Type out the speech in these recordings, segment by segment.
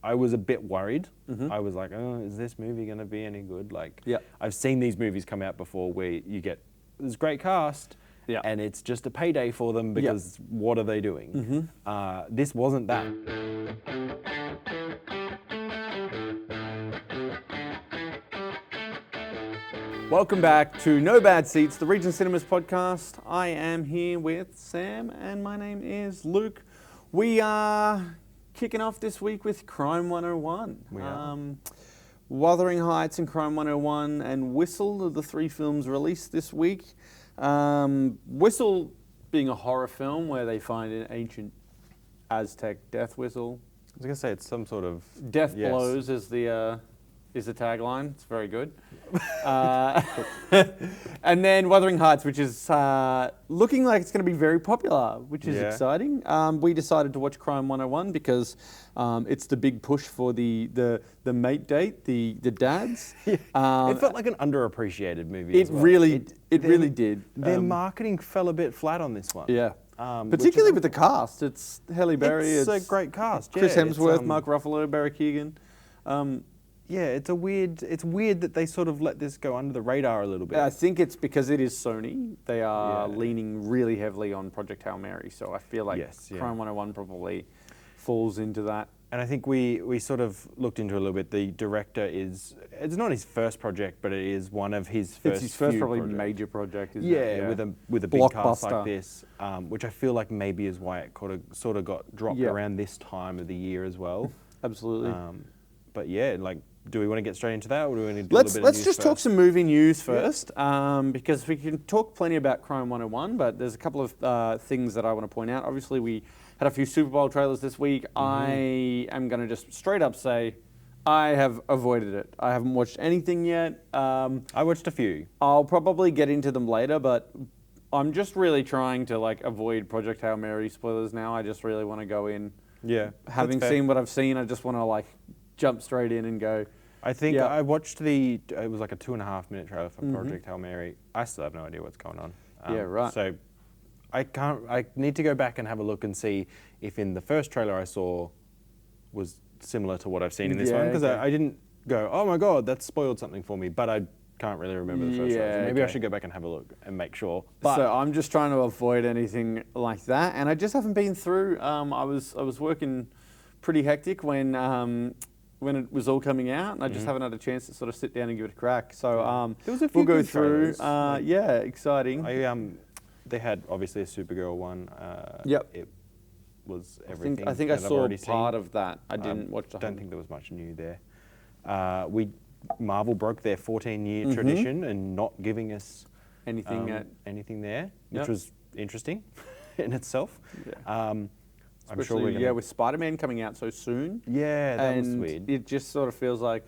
I was a bit worried. I was like, oh, is this movie going to be any good? Like, Yeah. I've seen these movies come out before where you get this great cast, and it's just a payday for them because what are they doing? This wasn't that. Welcome back to No Bad Seats, the Regent Cinemas podcast. I am here with Sam and my name is Luke. We are kicking off this week with Crime 101. We are. Wuthering Heights and Crime 101 and Whistle are the three films released this week. Whistle being a horror film where they find an ancient Aztec death whistle. I was going to say it's some sort of... Death blows is the tagline. It's very good. And then Wuthering Heights, which is looking like it's going to be very popular, which is exciting. We decided to watch Crime 101 because it's the big push for the mate date, the dads. It felt like an underappreciated movie. It really did. Their marketing fell a bit flat on this one. Yeah. Particularly with the cast. It's Halle Berry. It's a great cast. Chris Hemsworth, Mark Ruffalo, Barry Keoghan. Yeah, it's weird that they sort of let this go under the radar a little bit. I think it's because it is Sony. They are leaning really heavily on Project Hail Mary, so I feel like Crime 101 probably falls into that. And I think we sort of looked into it a little bit. The director it's not his first project, but it is one of his first. It's his first probably projects. major project, isn't it? Yeah, with a big cast like this, which I feel like maybe is why it sort of got dropped around this time of the year as well. Absolutely. But yeah, like, do we want to get straight into that, or do we want to do let's a little bit of news just first? talk some movie news first, because we can talk plenty about Crime 101, but there's a couple of things that I want to point out. Obviously, we had a few Super Bowl trailers this week. I am going to just straight up say I have avoided it. I haven't watched anything yet. I watched a few. I'll probably get into them later, but I'm just really trying to avoid Project Hail Mary spoilers now. I just really want to go in. Yeah. Having seen what I've seen, I just want to jump straight in and go. I think I watched it was like a 2.5 minute trailer for Project Hail Mary. I still have no idea what's going on. Yeah, right. So I need to go back and have a look and see if in the first trailer I saw was similar to what I've seen in this one, because I didn't go, oh my God, that spoiled something for me, but I can't really remember the first trailer. So maybe I should go back and have a look and make sure. But so I'm just trying to avoid anything like that, and I just haven't been through. I was working pretty hectic when it was all coming out, and I just haven't had a chance to sort of sit down and give it a crack. So there was a few we'll go through. Exciting. They had obviously a Supergirl one. It was everything. I think I saw part of that. I didn't watch the whole. Don't think there was much new there. Marvel broke their 14-year tradition and not giving us anything there, which was interesting in itself. Yeah. I'm sure we're gonna... with Spider-Man coming out so soon. Yeah, that was weird. It just sort of feels like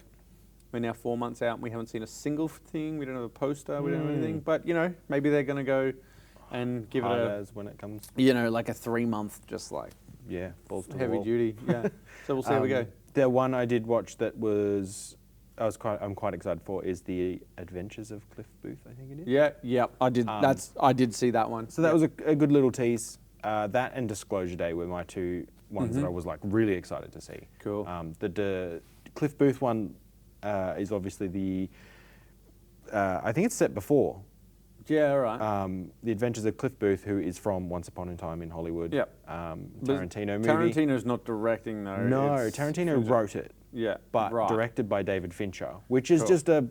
we're now 4 months out and we haven't seen a single thing. We don't have a poster. We don't have anything. But maybe they're going to go and give it when it comes. Like a 3 month, just balls to the heavy wall. duty. Yeah. So we'll see how we go. The one I did watch that I'm quite excited for is The Adventures of Cliff Booth. I think it is. Yeah. I did. I did see that one. So that was a good little tease. That and Disclosure Day were my two ones that I was really excited to see. Cool. The Cliff Booth one is obviously the. I think it's set before. Yeah, all right. The Adventures of Cliff Booth, who is from Once Upon a Time in Hollywood. Yep. Movie. Tarantino's not directing though. No, Tarantino wrote it. Yeah. But directed by David Fincher, which is just a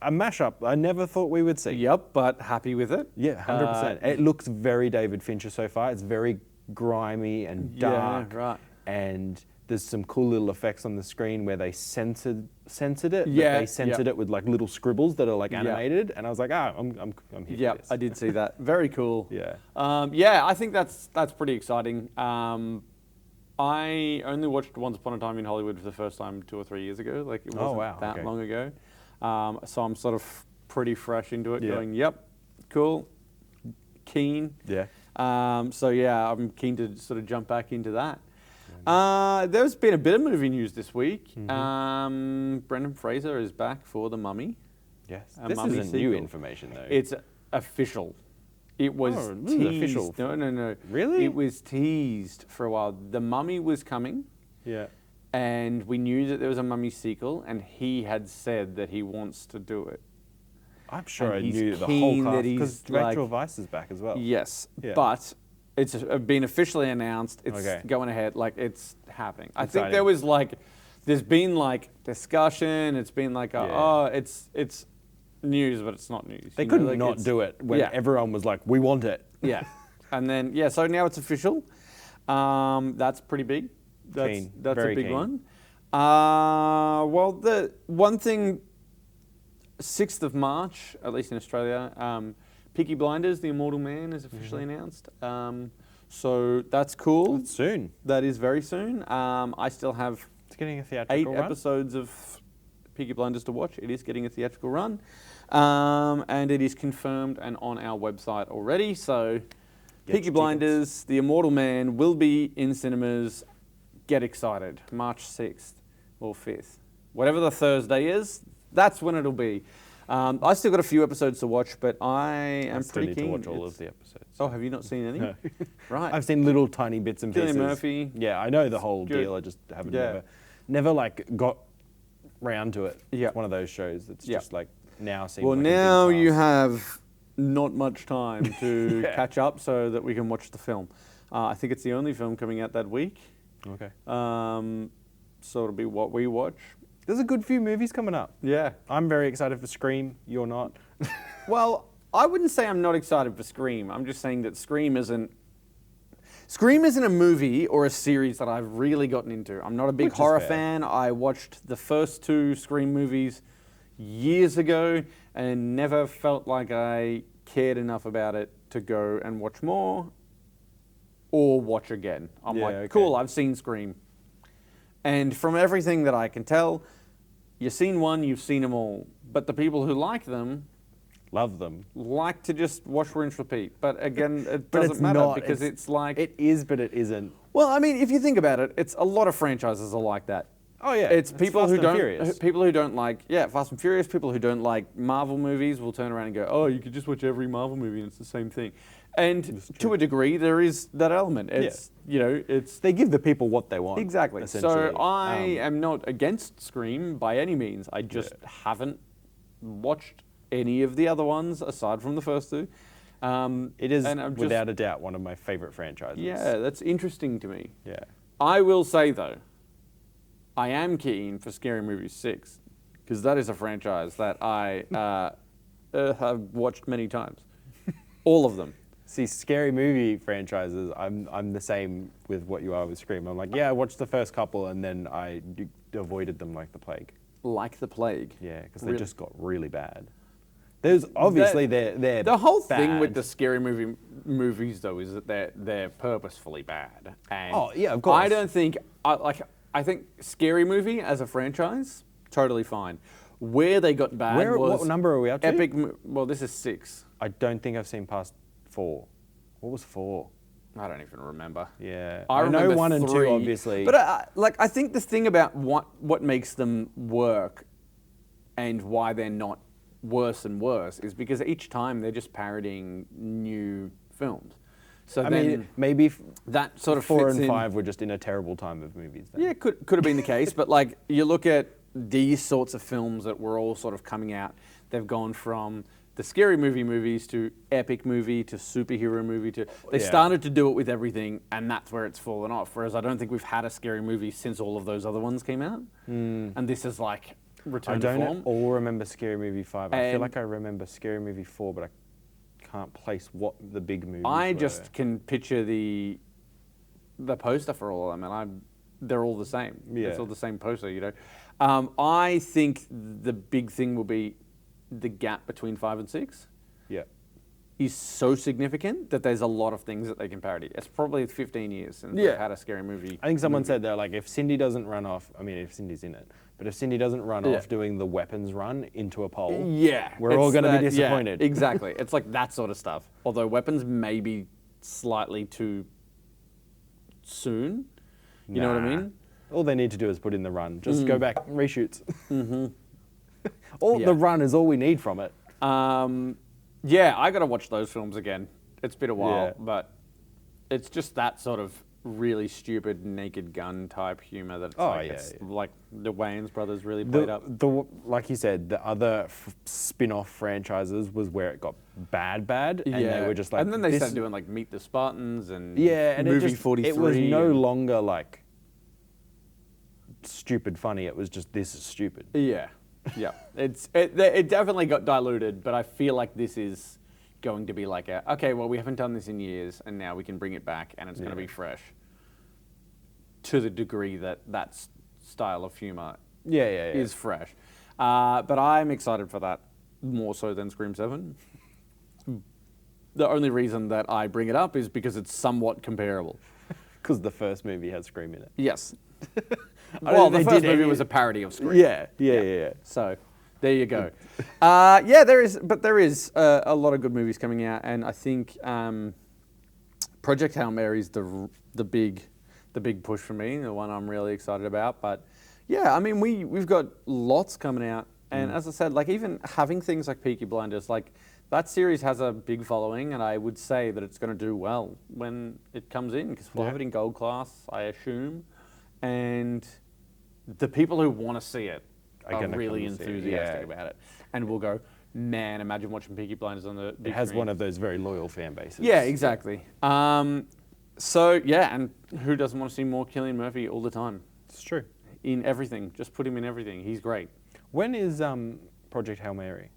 mashup I never thought we would see. Yep, but happy with it. Yeah, 100%. It looks very David Fincher so far. It's very grimy and dark. Yeah, right. And there's some cool little effects on the screen where they censored it. Yeah, but they censored it with little scribbles that are animated. And I was like, I'm here for this. I did see that. Very cool. Yeah. I think that's pretty exciting. I only watched Once Upon a Time in Hollywood for the first time 2 or 3 years ago. It wasn't that long ago. So I'm sort of pretty fresh into it, going, yep, cool, keen. Yeah. I'm keen to sort of jump back into that. There's been a bit of movie news this week. Brendan Fraser is back for The Mummy. Yes. This isn't new information, though. It's official. It was teased. Official. No. Really? It was teased for a while. The Mummy was coming. Yeah. and we knew that there was a Mummy sequel, and he had said that he wants to do it. I'm sure And I he's knew the whole keen cast that he's because Rachel Weisz is back as well. Yes, Yeah. but it's been officially announced. It's Okay. going ahead. Like, it's happening. I think Exciting. there was like, there's been like discussion. It's been like, it's news, but it's not news. They you know, couldn't like, not it's- do it when yeah. everyone was like, "We want it." Yeah, and then so now it's official. That's pretty big. Keen. That's Very a big keen. one. Well, the one thing, 6th of March, at least in Australia, Peaky Blinders, The Immortal Man, is officially announced. So that's cool. That's soon. That is very soon. I still have It's getting a 8 theatrical run. episodes of Peaky Blinders to watch. It is getting a theatrical run. And it is confirmed and on our website already. So Get Peaky your Blinders, The Immortal Man will be in cinemas. Get excited. March 6th or 5th. Whatever the Thursday is, that's when it'll be. I still got a few episodes to watch, but I am still pretty need keen. to watch all of the episodes. Oh, have you not seen any? No. Right. I've seen little tiny bits and Cillian pieces. Murphy. Yeah, I know the whole Good. deal. I just haven't Yeah. never like got round to it. Yeah. It's one of those shows that's Yeah. just like now seems Well, like a big now you task. have not much time to Yeah. catch up so that we can watch the film. I think it's the only film coming out that week. Okay. So it'll be what we watch. There's a good few movies coming up. Yeah. I'm very excited for Scream. You're not. Well, I wouldn't say I'm not excited for Scream. I'm just saying that Scream isn't a movie or a series that I've really gotten into. I'm not a big Which is horror fair. fan. I watched the first 2 Scream movies years ago and never felt like I cared enough about it to go and watch more or watch again. I'm Yeah, like, okay. cool, I've seen Scream. And from everything that I can tell, you've seen one, you've seen them all. But the people who like them Love them. like to just watch, rinse, repeat. But again, it But doesn't it's matter not. because it's like... It is, but it isn't. Well, I mean, if you think about it, it's a lot of franchises are like that. Oh yeah. It's people Fast who and don't Furious. people who don't like Fast and Furious. People who don't like Marvel movies will turn around and go, "Oh, you could just watch every Marvel movie and it's the same thing." And to a degree, there is that element. It's it's They give the people what they want. exactly. essentially. So I am not against Scream by any means. I just haven't watched any of the other ones aside from the first 2. It is and I'm just- without a doubt one of my favorite franchises. Yeah, that's interesting to me. Yeah. I will say though, I am keen for Scary Movie 6 because that is a franchise that I have watched many times, all of them. See, scary movie franchises, I'm the same with what you are with Scream. I'm like, yeah, I watched the first couple and then I avoided them like the plague. Like the plague. Yeah, because Really? they just got really bad. There's obviously they're The whole thing with bad. the scary movies though is that they're purposefully bad. And Oh, yeah, of course. I don't think I think Scary Movie as a franchise totally fine. Where they got bad was what number are we up to? Epic. Well, this is 6. I don't think I've seen past 4. What was 4? I don't even remember. Yeah, I know remember 1 and 2 3, obviously. But I think the thing about what makes them work and why they're not worse and worse is because each time they're just parodying new films. So I then mean, maybe that sort of 4 fits and in. 5 were just in a terrible time of movies. Then. Yeah, could have been the case, but like you look at these sorts of films that were all sort of coming out, they've gone from the scary movies to epic movie to superhero movie to they Yeah. started to do it with everything, and that's where it's fallen off. Whereas I don't think we've had a scary movie since all of those other ones came out, and this is like I return to don't form. all remember Scary Movie 5. I feel And- like I remember Scary Movie 4, but I can't place what the big movies I were. just can picture the poster for all of them, and they're all the same. Yeah. It's all the same poster, you know. I think the big thing will be the gap between 5 and 6 Yeah. is so significant that there's a lot of things that they can parody. It's probably 15 years since Yeah. they've had a scary movie. I think someone said they're like, if Cindy doesn't run off, I mean, if Cindy's in it, but if Cindy doesn't run Yeah. off doing the weapons run into a pole, Yeah. we're all it's going to be that- yeah, disappointed. exactly. It's like that sort of stuff. Although weapons may be slightly too soon. You know what I Nah. mean? All they need to do is put in the run. Just go back, reshoots. Yeah. The run is all we need from it. Yeah, I got to watch those films again. It's been a while, Yeah. but it's just that sort of really stupid Naked Gun type humor that's like the Wayans brothers really played up. Like you said, the other spin-off franchises was where it got bad, and they were just like... And then they started doing like Meet the Spartans and and Movie 43. It was no longer like stupid funny, it was just, this is stupid. Yeah. It definitely got diluted, but I feel like this is going to be like okay, well, we haven't done this in years, and now we can bring it back, and it's going to be fresh to the degree that style of humor is fresh. But I'm excited for that more so than Scream 7. The only reason that I bring it up is because it's somewhat comparable. Because the first movie has Scream in it. Yes. Well, the first movie was a parody of Scream. Yeah. So, there you go. There is a lot of good movies coming out, and I think Project Hail Mary is the big push for me, the one I'm really excited about. But yeah, I mean, we've got lots coming out, and as I said, like even having things like Peaky Blinders, like that series has a big following, and I would say that it's going to do well when it comes in, because we'll have it in gold class, I assume, and the people who want to see it are really enthusiastic about it, and we'll go, man, imagine watching Peaky Blinders on the big It has screen. one of those very loyal fan bases. Yeah, exactly. So yeah, and who doesn't want to see more Cillian Murphy all the time? It's true. In everything, just put him in everything. He's great. When is Project Hail Mary?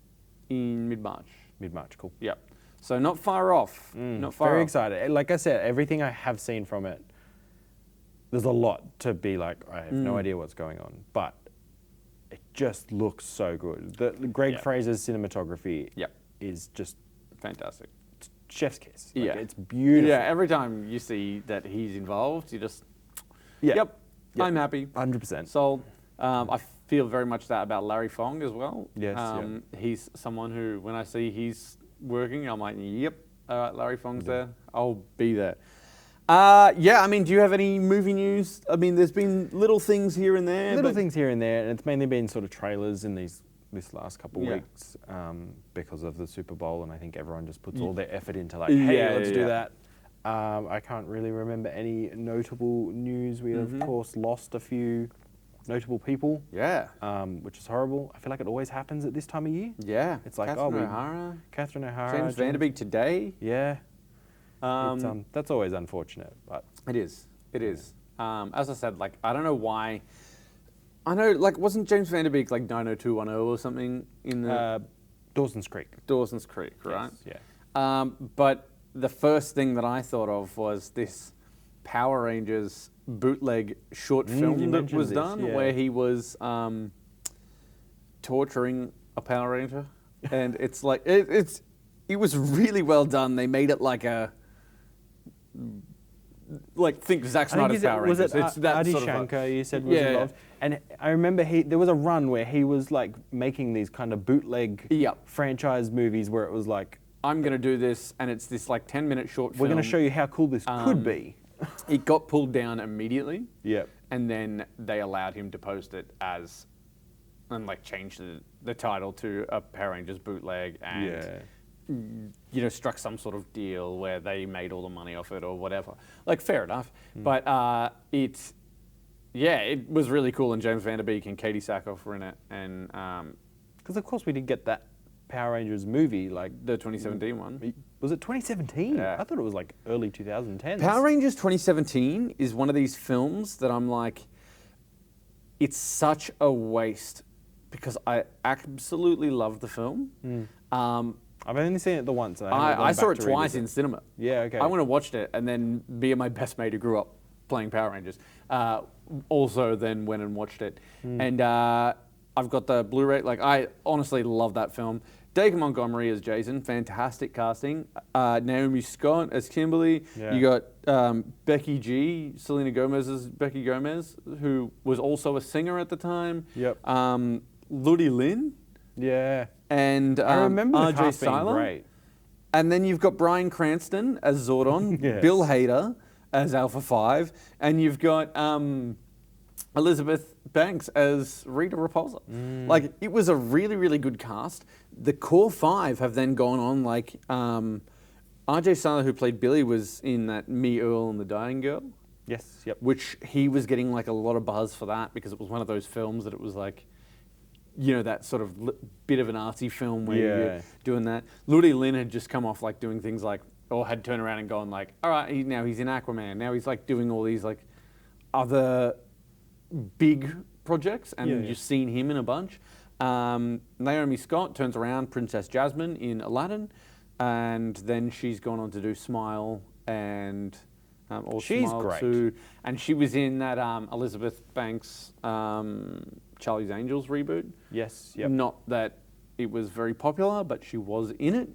In mid-March. Mid-March, cool. Yep. So not far off. Not far Very off. excited. Like I said, everything I have seen from it, there's a lot to be like, I have no idea what's going on, but it just looks so good. The Greg Fraser's cinematography is just fantastic. Chef's kiss. Like, it's beautiful. Yeah, every time you see that he's involved, you just, yep. I'm happy. 100%. Sold. I feel very much that about Larry Fong as well. Yes, He's someone who, when I see he's working, I'm like, yep, all right, Larry Fong's there. I'll be there. I mean, do you have any movie news? I mean, there's been little things here and there. Little things here and there, and it's mainly been sort of trailers in this last couple of weeks because of the Super Bowl, and I think everyone just puts all their effort into like, hey, let's do that. I can't really remember any notable news. We of course lost a few notable people. Yeah. Which is horrible. I feel like it always happens at this time of year. Yeah. It's like, Catherine O'Hara. James Vanderbeek today. Yeah. That's always unfortunate, but it is. It is. As I said, like, I don't know why. I know, like, wasn't James Vanderbeek like 90210 or something in the Dawson's Creek? Dawson's Creek, right? Yes, yeah. But the first thing that I thought of was this Power Rangers bootleg short film that was done, where he was torturing a Power Ranger, and it's like it was really well done. They made it like think Zack Snyder's Power Rangers. Was it Adi Shankar you said was involved? And I remember there was a run where he was like making these kind of bootleg franchise movies where it was like, I'm going to do this, and it's this like 10-minute short film. We're going to show you how cool this could be. It got pulled down immediately. Yep. And then they allowed him to post it and like change the title to a Power Rangers bootleg, and struck some sort of deal where they made all the money off it or whatever. Like, fair enough. But it was really cool, and James Vanderbeek and Katie Sackhoff were in it, and because of course we did get that Power Rangers movie, like the 2017 one. Was it 2017? Yeah. I thought it was like early 2010s. Power Rangers 2017 is one of these films that I'm like, it's such a waste, because I absolutely love the film. I've only seen it the once. I saw it twice in cinema. Yeah, okay. I went and watched it, and then me and my best mate who grew up playing Power Rangers also then went and watched it. And I've got the Blu-ray. Like, I honestly love that film. Dacre Montgomery as Jason, fantastic casting. Naomi Scott as Kimberly. Yeah. You got Becky G, Selena Gomez as Becky Gomez, who was also a singer at the time. Yep. Ludi Lin. Yeah. And I remember the RJ cast being Styler. great. And then you've got Bryan Cranston as Zordon, Yes. Bill Hader as Alpha 5, and you've got Elizabeth Banks as Rita Repulsa. Like, it was a really, really good cast. The core five have then gone on, like, RJ Styler, who played Billy, was in that Me, Earl, and the Dying Girl. Yes. Yep. which he was getting like a lot of buzz for that because it was one of those films that it was like, that sort of bit of an artsy film where you're doing that. Ludi Lin had just come off like doing things like, or had turned around and gone like, all right, now he's in Aquaman. Now he's like doing all these like other big projects, and you've seen him in a bunch. Naomi Scott turns around Princess Jasmine in Aladdin, and then she's gone on to do Smile and she's Smile great. 2, and she was in that Elizabeth Banks Charlie's Angels reboot. Yes. Yep. Not that it was very popular, but she was in it.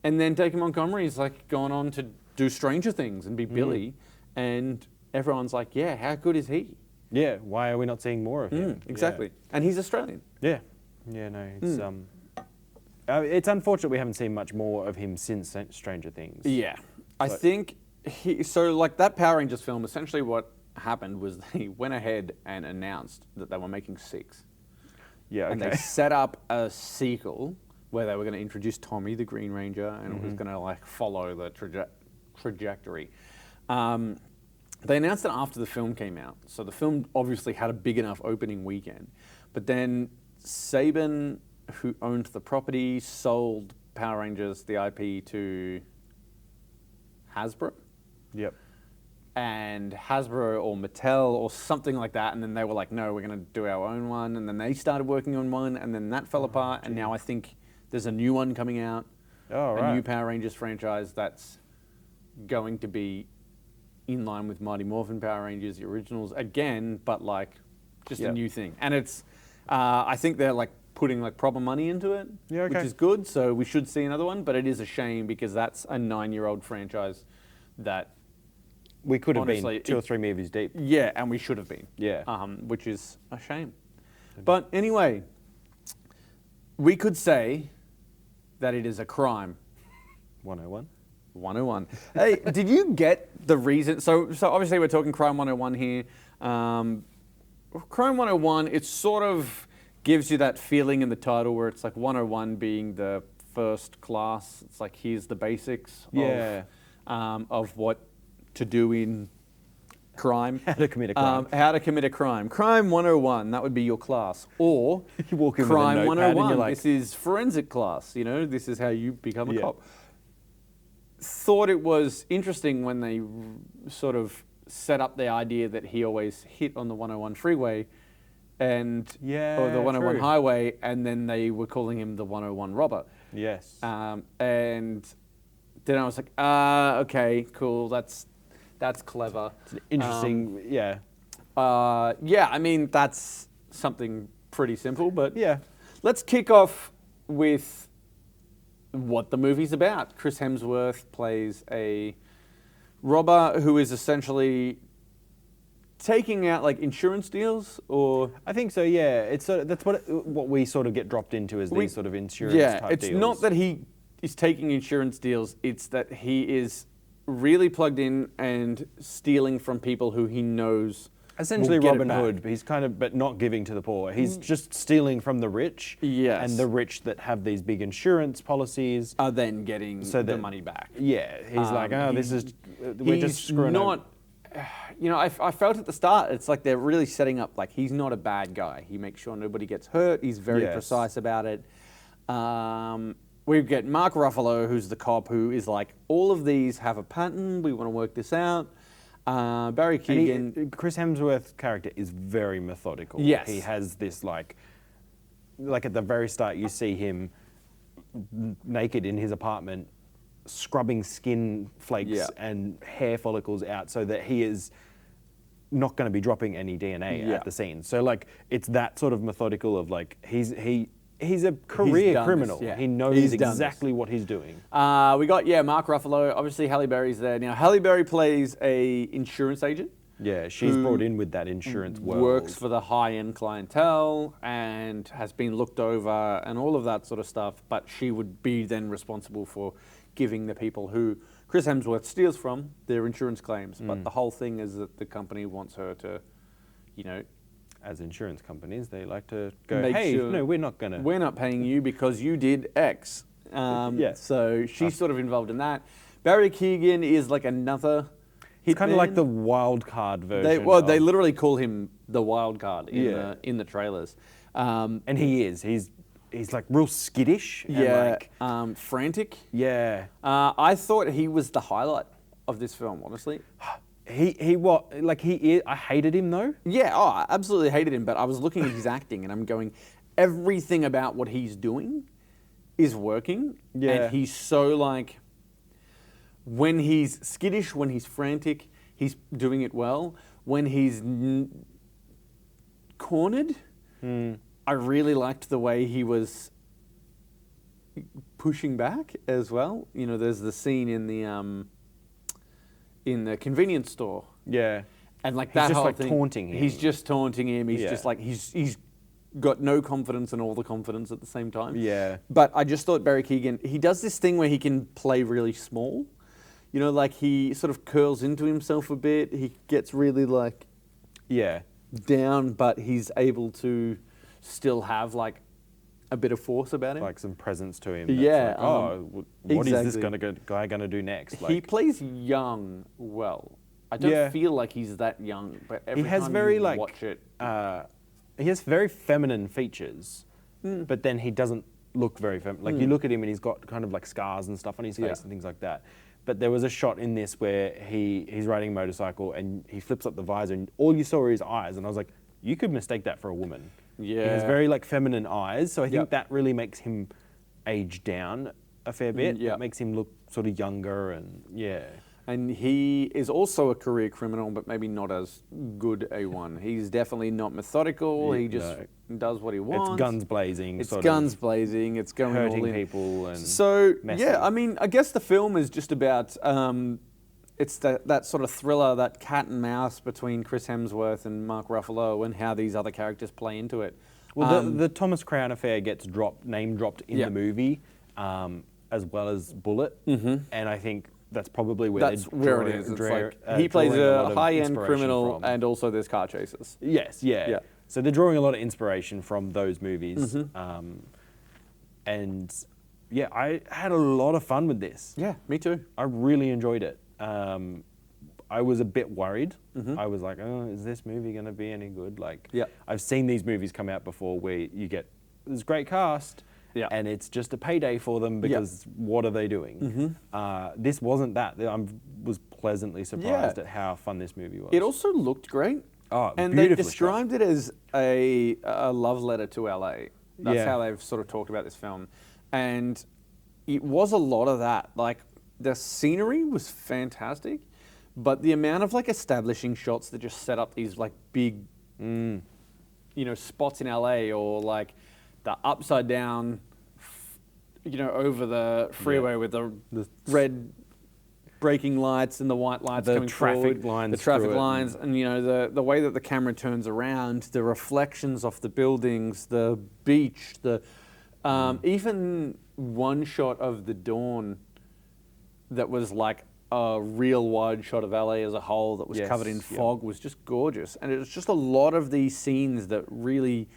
And then Dacre Montgomery's like gone on to do Stranger Things and be Billy, and everyone's like, yeah, how good is he? Yeah. Why are we not seeing more of him? Exactly. And he's Australian. Yeah. Yeah. No. It's unfortunate we haven't seen much more of him since Stranger Things. Yeah. I think like that Power Rangers film, essentially what happened was they went ahead and announced that they were making 6. Yeah. Okay. And they set up a sequel where they were going to introduce Tommy, the Green Ranger, and it was going to like follow the trajectory. They announced it after the film came out, so the film obviously had a big enough opening weekend. But then Saban, who owned the property, sold Power Rangers, the IP, to Hasbro. Yep. And Hasbro or Mattel or something like that, and then they were like, no, we're going to do our own one, and then they started working on one, and then that fell apart, and now I think there's a new one coming out, a new Power Rangers franchise that's going to be in line with Mighty Morphin Power Rangers, the originals again, but like just a new thing. And it's, I think they're like putting like proper money into it, which is good, so we should see another one, but it is a shame because that's a 9-year-old franchise that we could have been 2 or 3 movies deep. Yeah, and we should have been. Yeah. Which is a shame. But anyway, we could say that it is a crime. 101. 101. Hey, did you get the reason? So obviously we're talking Crime 101 here. Crime 101, it sort of gives you that feeling in the title where it's like 101 being the first class. It's like here's the basics of what to do in crime. How to commit a crime. How to commit a crime. Crime 101, that would be your class. Or you walk in Crime with a notepad 101, and you're like, this is forensic class. This is how you become a cop. Thought it was interesting when they sort of set up the idea that he always hit on the 101 freeway or the 101 highway, and then they were calling him the 101 robber. Yes. And then I was like, okay, cool, that's clever. It's an interesting, I mean, that's something pretty simple, but yeah. Let's kick off with what the movie's about. Chris Hemsworth plays a robber who is essentially taking out like insurance deals, or I think so. Yeah, it's that's what we sort of get dropped into as these sort of insurance type it's deals. not that he is taking insurance deals. It's that he is really plugged in and stealing from people who he knows. Essentially Robin Hood, but he's but not giving to the poor. He's just stealing from the rich. Yes. And the rich that have these big insurance policies are then getting the money back. Yeah. He's like, we're just screwing up. I felt at the start, it's like they're really setting up, like he's not a bad guy. He makes sure nobody gets hurt. He's very precise about it. We get Mark Ruffalo, who's the cop, who is like, all of these have a pattern. We want to work this out. Barry Keoghan. Chris Hemsworth's character is very methodical. Yes. He has this like at the very start, you see him naked in his apartment, scrubbing skin flakes and hair follicles out so that he is not going to be dropping any DNA at the scene. So like, it's that sort of methodical of like, he's a career criminal. He knows exactly what he's doing. We got, Mark Ruffalo. Obviously, Halle Berry's there. Now, Halle Berry plays a insurance agent. Yeah, she's brought in with that insurance world. Works for the high-end clientele and has been looked over and all of that sort of stuff. But she would be then responsible for giving the people who Chris Hemsworth steals from their insurance claims. But the whole thing is that the company wants her to, as insurance companies, they like to go, no, we're not paying you because you did X. So she's sort of involved in that. Barry Keoghan is like another It's kind of like the wild card version. They literally call him the wild card in the trailers. And he is. He's like real skittish. Yeah. And like, frantic. Yeah. I thought he was the highlight of this film, honestly. He what? Like he is. I hated him though. Yeah. Oh, I absolutely hated him. But I was looking at his acting, and I'm going, everything about what he's doing is working. Yeah. And he's so like, when he's skittish, when he's frantic, he's doing it well. When he's cornered, I really liked the way he was pushing back as well. You know, there's the scene in the convenience store. Yeah. And like He's that just whole like thing, taunting him. He's just taunting him. He's Yeah. just like he's got no confidence and all the confidence at the same time. Yeah. But I just thought Barry Keoghan, he does this thing where he can play really small. You know, like he sort of curls into himself a bit. He gets really like Yeah. down, but he's able to still have like a bit of force about him. Like some presence to him. That's Yeah, Like, what is this exactly. guy gonna do next? He plays young well. I don't Yeah. feel like he's that young, but every He has time very you like. watch it, He has very feminine features, but then he doesn't look very feminine. Like you look at him and he's got kind of like scars and stuff on his face Yeah. and things like that. But there was a shot in this where he's riding a motorcycle and he flips up the visor and all you saw were his eyes, and I was like, you could mistake that for a woman. Yeah. He has very like feminine eyes, so I think Yep. that really makes him age down a fair bit. yeah. It makes him look sort of younger and yeah. and he is also a career criminal, but maybe not as good a one. He's definitely not methodical. Yeah, He just does what he wants. It's guns blazing. It's sort guns of blazing. It's going hurting all in. people and So messy. yeah, I mean, I guess the film is just about it's that sort of thriller, that cat and mouse between Chris Hemsworth and Mark Ruffalo, and how these other characters play into it. Well, the Thomas Crown affair gets name dropped in Yeah. the movie, as well as Bullet, and I think that's probably where That's where it is. It's like he plays drawing a lot of high-end inspiration criminal, from. and also there's car chases. Yes, yeah. Yeah. So they're drawing a lot of inspiration from those movies, and yeah, I had a lot of fun with this. Yeah, me too. I really enjoyed it. I was a bit worried. I was like, oh, is this movie going to be any good? Like, Yeah. I've seen these movies come out before where you get this great cast, Yeah. and it's just a payday for them because what are they doing? This wasn't that. I was pleasantly surprised Yeah. at how fun this movie was. It also looked great. Oh, and they beautifully described it as a love letter to LA. That's Yeah. how they've sort of talked about this film. And it was a lot of that. Like, the scenery was fantastic, but the amount of like establishing shots that just set up these like big, you know, spots in LA, or like the upside down, you know, over the freeway with the red braking lights and the white lights The coming traffic forward, lines the traffic through it. lines, and you know the way that the camera turns around, the reflections off the buildings, the beach, the even one shot of the dawn that was like a real wide shot of LA as a whole that was Yes, covered in yep. fog was just gorgeous, and it was just a lot of these scenes that really.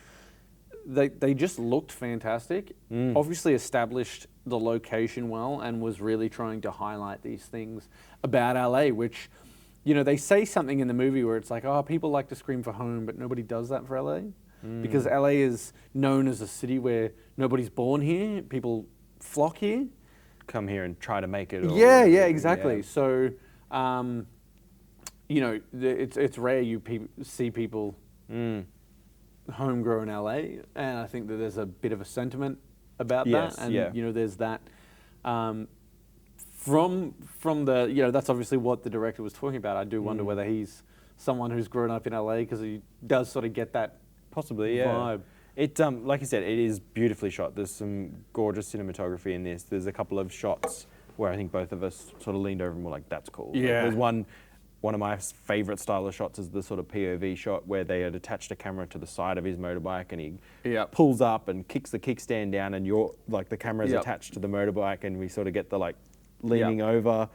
They just looked fantastic. Obviously established the location well and was really trying to highlight these things about LA, which, you know, they say something in the movie where it's like, oh, people like to scream for home, but nobody does that for LA. Because LA is known as a city where nobody's born here, people flock here. Come here and try to make it. Or Yeah, whatever, exactly. yeah. So, you know, it's rare you see people homegrown LA, and I think that there's a bit of a sentiment about Yes, that, and yeah. you know, there's that from the, you know, that's obviously what the director was talking about. I do wonder whether he's someone who's grown up in LA, because he does sort of get that Possibly, yeah. vibe. It, like I said, it is beautifully shot. There's some gorgeous cinematography in this. There's a couple of shots where I think both of us sort of leaned over and were like, "That's cool." Yeah. There's one of my favorite style of shots is the sort of POV shot where they had attached a camera to the side of his motorbike and he Yep. pulls up and kicks the kickstand down and you're like the camera's Yep. attached to the motorbike and we sort of get the like leaning over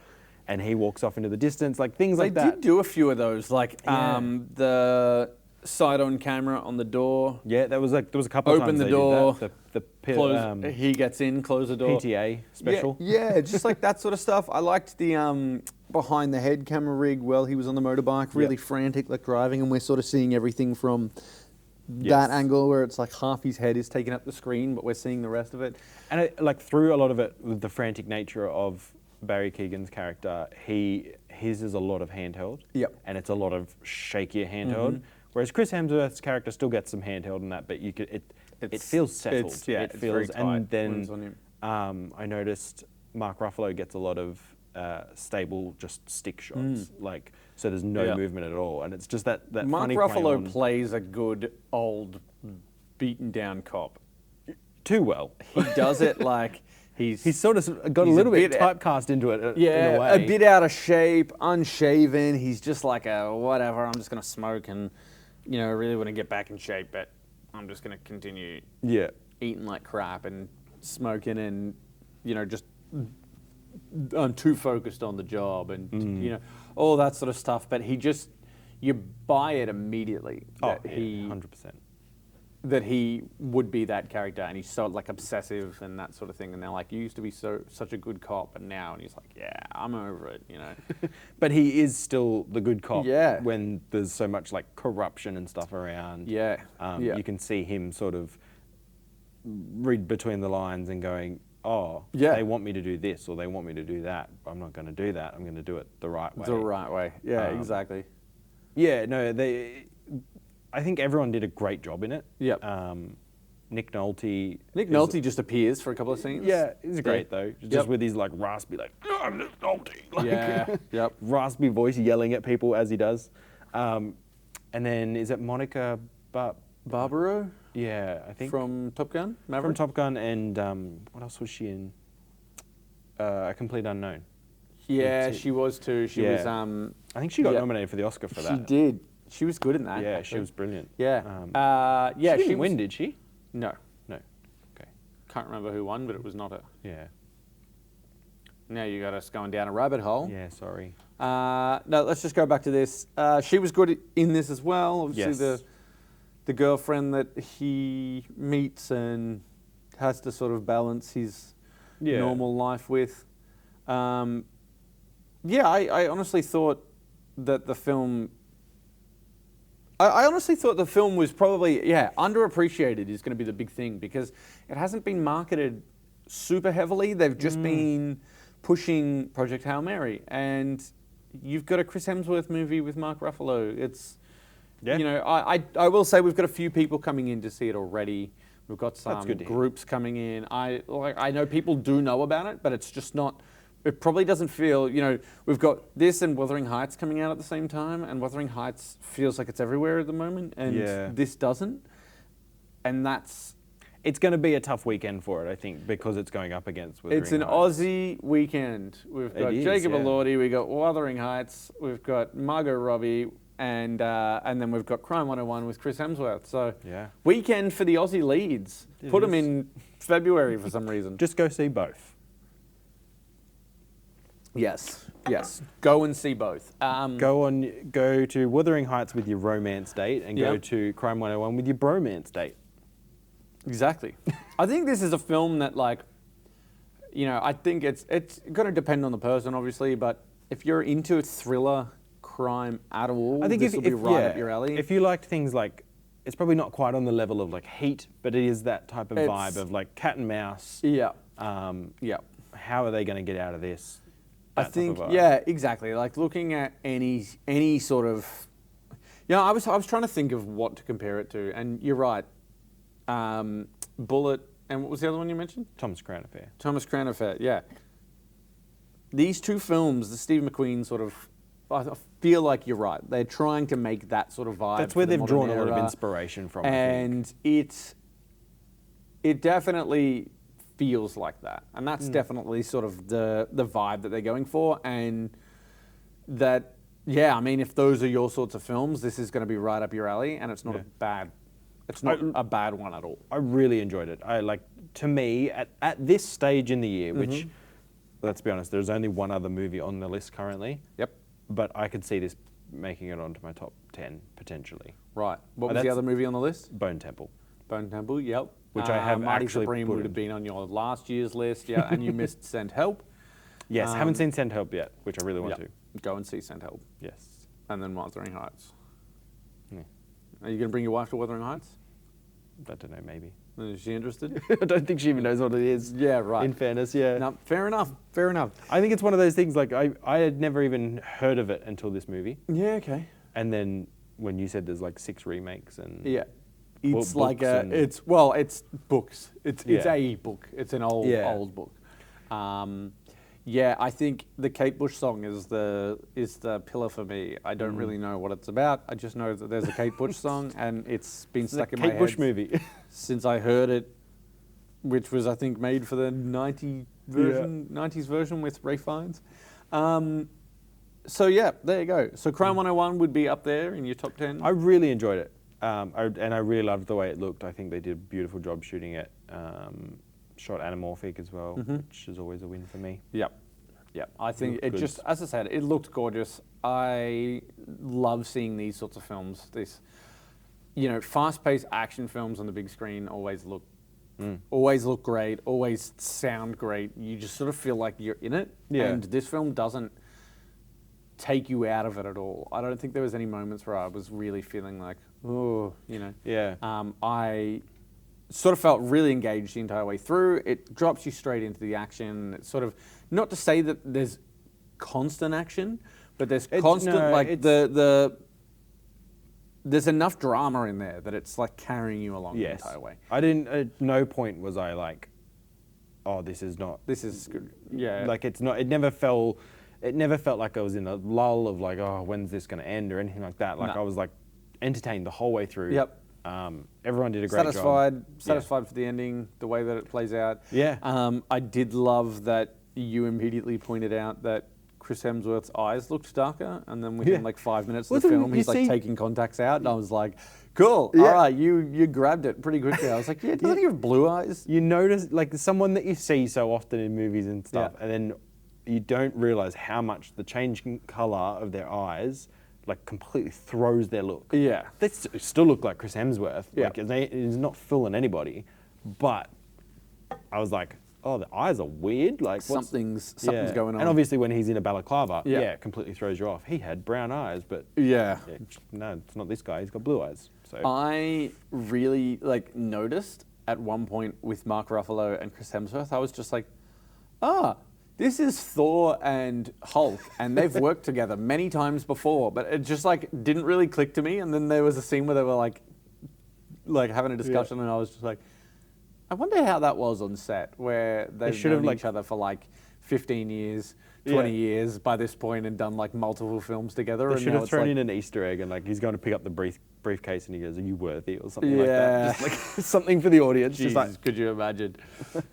and he walks off into the distance, like things like They that. did do a few of those, like Yeah. The side-on camera on the door. Yeah, there was a couple of Open times the they door, did that. The Close. He gets in. Close the door. PTA special. Yeah, just like that sort of stuff. I liked the behind the head camera rig while he was on the motorbike, really frantic, like driving, and we're sort of seeing everything from that angle where it's like half his head is taking up the screen, but we're seeing the rest of it. And like through a lot of it, with the frantic nature of Barry Keoghan's character, his is a lot of handheld. And it's a lot of shakier handheld. Whereas Chris Hemsworth's character still gets some handheld in that, but you could it feels settled. It feels very tight. And then I noticed Mark Ruffalo gets a lot of stable, just stick shots. Like, so there's no movement at all, and it's just that Mark funny Ruffalo plays a good old beaten down cop too well. He does it like he's sort of got a little bit typecast into it. Yeah, in a way. a bit out of shape, unshaven. He's just like a whatever. I'm just gonna smoke and I really want to get back in shape, but I'm just gonna continue eating like crap and smoking and just I'm too focused on the job and all that sort of stuff. But you buy it immediately that 100%. That he would be that character, and he's so like obsessive and that sort of thing. And they're like, you used to be such a good cop, and now, and he's like, yeah, I'm over it, But he is still the good cop. Yeah. When there's so much like corruption and stuff around. Yeah. You can see him sort of read between the lines and going, they want me to do this or they want me to do that. I'm not going to do that. I'm going to do it the right way. The right way. Yeah, exactly. Yeah, no, I think everyone did a great job in it. Yep. Nick Nolte. Nick Nolte just appears for a couple of scenes. Yeah, he's great though. Just with his like raspy, like, I'm Nick Nolte. Like, raspy voice yelling at people as he does. And then is it Monica Barbaro? Yeah, I think. From Top Gun? Maverick? From Top Gun, and what else was she in? A Complete Unknown. Yeah, she was too. She was. I think she got nominated for the Oscar for that. She did. She was good in that. Yeah, she was brilliant. Yeah. She didn't win, did she? No. No. Okay. Can't remember who won, but it was not her. Yeah. Now you got us going down a rabbit hole. Yeah, sorry. No, let's just go back to this. She was good in this as well. Obviously, the girlfriend that he meets and has to sort of balance his normal life with. I honestly thought that the film. I honestly thought the film was probably underappreciated is going to be the big thing, because it hasn't been marketed super heavily. They've just been pushing Project Hail Mary, and you've got a Chris Hemsworth movie with Mark Ruffalo. It's I will say we've got a few people coming in to see it already. We've got some groups coming in. I know people do know about it, but it's just not. It probably doesn't feel, we've got this and Wuthering Heights coming out at the same time, and Wuthering Heights feels like it's everywhere at the moment, and this doesn't. And it's going to be a tough weekend for it, I think, because it's going up against Wuthering Heights. It's an Aussie weekend. We've got Jacob Elordi, we've got Wuthering Heights, we've got Margot Robbie, and then we've got Crime 101 with Chris Hemsworth. So weekend for the Aussie leads. Put them in February for some reason. Just go see both. Yes. Go and see both. Go to Wuthering Heights with your romance date, and go to Crime 101 with your bromance date. Exactly. I think this is a film that, I think it's going to depend on the person, obviously, but if you're into thriller crime at all, I think this will be right up your alley. If you liked things like, it's probably not quite on the level of like Heat, but it is that type of vibe of like cat and mouse. Yeah. How are they going to get out of this? I think, exactly. Like looking at any sort of, I was trying to think of what to compare it to, and you're right. Bullet, and what was the other one you mentioned? Thomas Crown Affair. Thomas Crown Affair, yeah. These two films, the Steve McQueen sort of, I feel like you're right. They're trying to make that sort of vibe. That's where they've drawn a lot of inspiration from. And it definitely feels like that, and that's definitely sort of the vibe that they're going for, and that if those are your sorts of films, this is going to be right up your alley, and it's not a bad one at all. I really enjoyed it. To me at this stage in the year, which let's be honest, there's only one other movie on the list currently. Yep. But I could see this making it onto my top 10 potentially. Right. What was the other movie on the list? Bone Temple. Bone Temple, yep. Which I have Marty actually Supreme would have been on your last year's list, and you missed Send Help. Yes, haven't seen Send Help yet, which I really want to. Go and see St. Help. Yes. And then Wuthering Heights. Yeah. Are you going to bring your wife to Wuthering Heights? I don't know, maybe. Is she interested? I don't think she even knows what it is. Yeah, right. In fairness, yeah. No, fair enough. Fair enough. I think it's one of those things, like, I had never even heard of it until this movie. Yeah, okay. And then when you said there's like 6 remakes and... Yeah. It's Well, like books and- it's books. It's Yeah. a book. It's an old Yeah. old book. Yeah, I think the Kate Bush song is the pillar for me. I don't really know what it's about. I just know that there's a Kate Bush song, and it's been stuck in my head. Kate Bush movie. Since I heard it, which was I think made for the 90s version with Ray Fiennes. So yeah, there you go. So Crime 101 would be up there in your top 10. I really enjoyed it. And I really loved the way it looked. I think they did a beautiful job shooting it. Shot anamorphic as well, which is always a win for me. Yep. Yep. I think it Good. just, as I said, it looked gorgeous. I love seeing these sorts of films. This, fast-paced action films on the big screen always look great, always sound great. You just sort of feel like you're in it. Yeah. And this film doesn't take you out of it at all. I don't think there was any moments where I was really feeling like, Yeah. I sort of felt really engaged the entire way through. It drops you straight into the action. It's sort of, not to say that there's constant action, but there's there's enough drama in there that it's like carrying you along the entire way. I didn't, at no point was I like, oh, this is good. Yeah. Like it's not, it never felt like I was in a lull of like, oh, when's this going to end or anything like that. Like I was like entertained the whole way through. Yep. Everyone did a great job. Satisfied for the ending, the way that it plays out. Yeah. I did love that you immediately pointed out that Chris Hemsworth's eyes looked darker, and then within like 5 minutes of the film, he's like taking contacts out, and I was like, cool, all right, you grabbed it pretty quickly. I was like, yeah, doesn't he have blue eyes? You notice, like, someone that you see so often in movies and stuff, and then you don't realize how much the changing color of their eyes like completely throws their look. Yeah. They still look like Chris Hemsworth. Yeah. Like, he's not fooling anybody. But I was like, oh, the eyes are weird. Like something's going on. And obviously when he's in a balaclava, it completely throws you off. He had brown eyes, but no, it's not this guy. He's got blue eyes. So I really noticed at one point with Mark Ruffalo and Chris Hemsworth, I was just like, this is Thor and Hulk, and they've worked together many times before, but it just didn't really click to me. And then there was a scene where they were like having a discussion, and I was just like, I wonder how that was on set, where they've known each other for 15 years, 20 years by this point, and done multiple films together. They should have thrown in an Easter egg, and he's going to pick up the briefcase, and he goes, "Are you worthy?" or something like that. Just something for the audience. Jeez, could you imagine?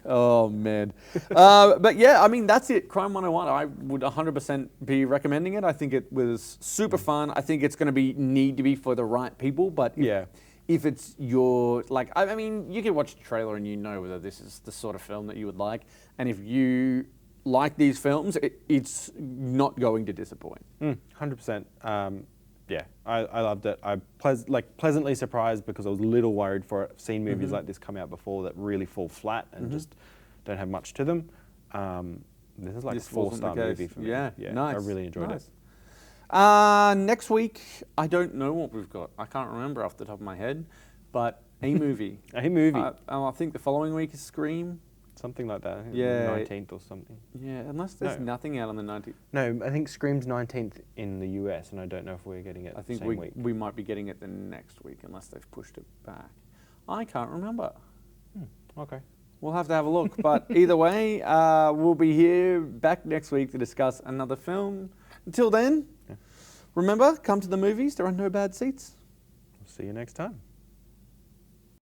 Oh man. But yeah, I mean that's it. Crime 101. I would 100% be recommending it. I think it was super fun. I think it's going to need to be for the right people, but if it's your, I mean, you can watch the trailer and you know whether this is the sort of film that you would like. And if you like these films, it's not going to disappoint. 100%. Yeah, I loved it. I pleasantly surprised because I was a little worried for it. I've seen movies like this come out before that really fall flat and just don't have much to them. This is like a 4-star movie for me. Yeah, nice. I really enjoyed it. Next week, I don't know what we've got. I can't remember off the top of my head, but a movie. A movie. I think the following week is Scream. Something like that. Yeah. 19th or something. Yeah, unless there's nothing out on the 19th. No, I think Scream's 19th in the US, and I don't know if we're getting it the same week. We might be getting it the next week, unless they've pushed it back. I can't remember. Okay. We'll have to have a look. But either way, we'll be here back next week to discuss another film. Until then, remember, come to the movies. There are no bad seats. We'll see you next time.